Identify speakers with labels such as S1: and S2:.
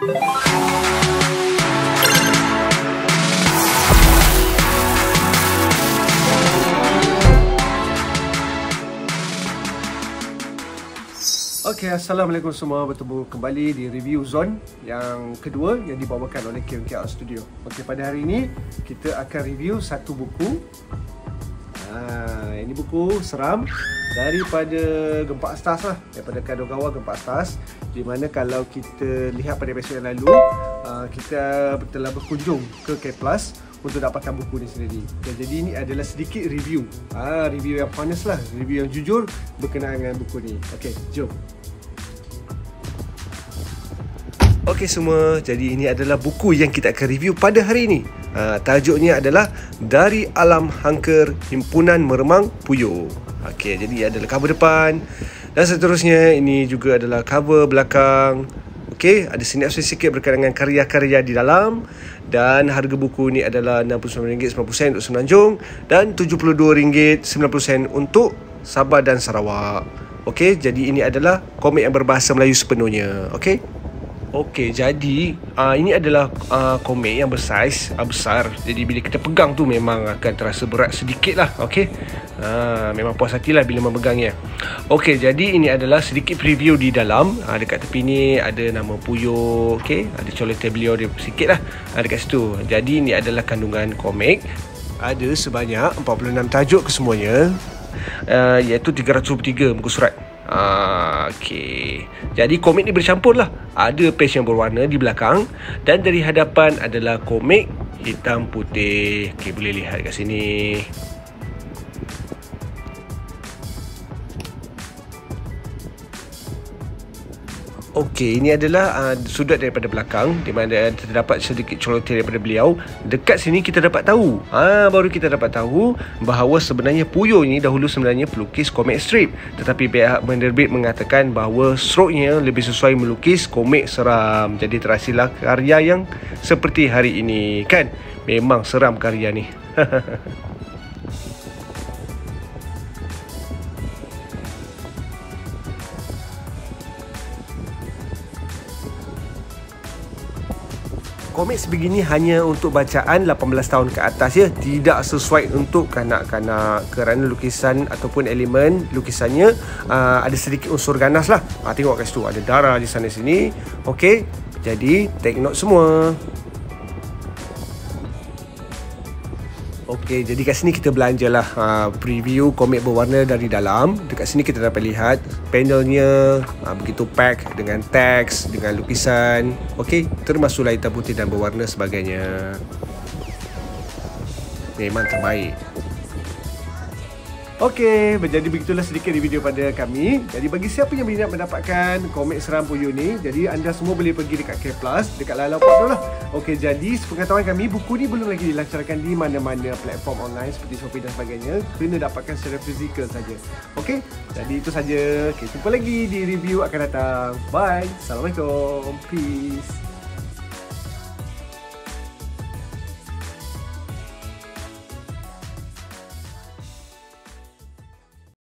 S1: Okey, Assalamualaikum semua. Bertemu kembali di review Zone yang kedua yang dibawakan oleh KMK Art Studio. Okey, pada hari ini kita akan review satu buku. Ini buku seram daripada Gempak Stars lah, daripada Kadogawa Gempak Stars. Di mana kalau kita lihat pada episod yang lalu, kita telah berkunjung ke K Plus untuk dapatkan buku ni sendiri. Okay, jadi ini adalah sedikit review. Review yang honest lah, review yang jujur berkenaan dengan buku ni. Okey, jom. Okey semua, jadi ini adalah buku yang kita akan review pada hari ini. Tajuknya adalah Dari Alam Hangker Himpunan Meremang Puyo. Okey, jadi adalah cover depan dan seterusnya. Ini juga adalah cover belakang. Okey, ada sinopsis sikit berkaitan dengan karya-karya di dalam. Dan harga buku ni adalah RM69.90 untuk Semenanjung dan RM72.90 untuk Sabah dan Sarawak. Okey, jadi ini adalah komik yang berbahasa Melayu sepenuhnya. Okey. Okey, jadi ini adalah komik yang bersaiz besar. Jadi bila kita pegang tu memang akan terasa berat sedikit lah. Okey, memang puas hatilah bila memegangnya. Okey, jadi ini adalah sedikit preview di dalam. Dekat tepi ni ada nama Puyo. Okey, ada coletan beliau dia sikit lah dekat situ. Jadi ini adalah kandungan komik. Ada sebanyak 46 tajuk kesemuanya, iaitu 303 muka surat. Okey. Jadi komik ni bercampur lah. Ada page yang berwarna di belakang dan dari hadapan adalah komik hitam putih. Okey, boleh lihat kat sini. Okey, ini adalah sudut daripada belakang di mana terdapat sedikit colotir daripada beliau. Dekat sini kita dapat tahu, baru kita dapat tahu bahawa sebenarnya Puyo ni dahulu sebenarnya pelukis komik strip, tetapi pihak penerbit mengatakan bahawa stroke-nya lebih sesuai melukis komik seram. Jadi terhasillah karya yang seperti hari ini. Kan? Memang seram karya ni. Komik sebegini hanya untuk bacaan 18 tahun ke atas ya, tidak sesuai untuk kanak-kanak kerana lukisan ataupun elemen lukisannya ada sedikit unsur ganas lah. Tengok kat situ ada darah di sana sini. Okey, jadi take note semua. Okey, jadi kat sini kita belanjalah preview komik berwarna dari dalam. Dekat sini kita dapat lihat panelnya begitu pack dengan teks, dengan lukisan. Okey, termasuklah hitam putih dan berwarna sebagainya. Memang terbaik. Okey, jadi begitulah sedikit di video pada kami. Jadi bagi siapa yang minat mendapatkan komik seram Puyo ni, jadi anda semua boleh pergi dekat K Plus, dekat Lalau Port tu lah. Okey, jadi sepengetahuan kami, buku ni belum lagi dilancarkan di mana-mana platform online seperti Shopee dan sebagainya. Kena dapatkan secara fizikal saja. Okey, jadi itu saja. Okey, jumpa lagi di review akan datang. Bye. Assalamualaikum. Peace.